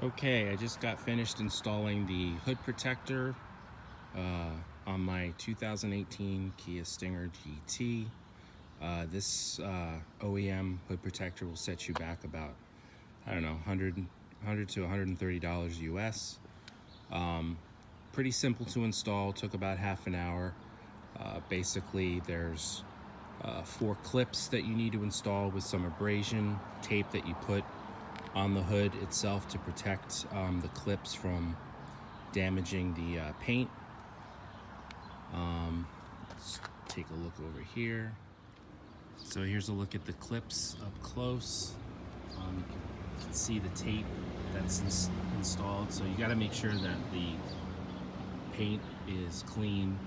Okay, I just got finished installing the hood protector on my 2018 Kia Stinger GT. This OEM hood protector will set you back about, I don't know, 100 to $130 US. Pretty simple to install, took about half an hour. Basically, there's 4 clips that you need to install with some abrasion tape that you put on the hood itself to protect the clips from damaging the paint. Let's take a look over here. So here's a look at the clips up close. You can see the tape that's installed. So you got to make sure that the paint is clean.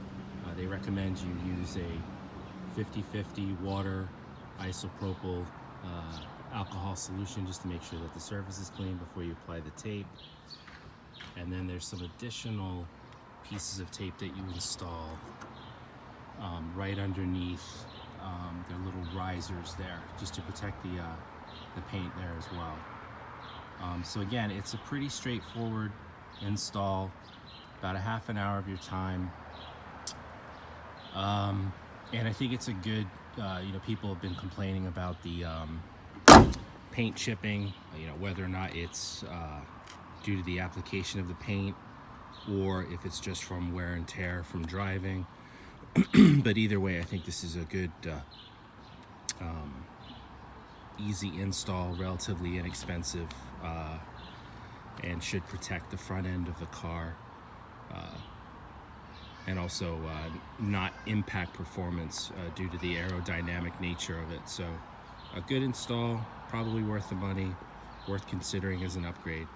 They recommend you use a 50-50 water isopropyl alcohol solution just to make sure that the surface is clean before you apply the tape. And then there's some additional pieces of tape that you install right underneath their little risers there, just to protect the paint there as well. So again, it's a pretty straightforward install, about a half an hour of your time. And I think it's a good, people have been complaining about the paint chipping, whether or not it's due to the application of the paint or if it's just from wear and tear from driving. But either way, I think this is a good, easy install, relatively inexpensive, and should protect the front end of the car. And also not impact performance due to the aerodynamic nature of it. So a good install, probably worth the money, worth considering as an upgrade.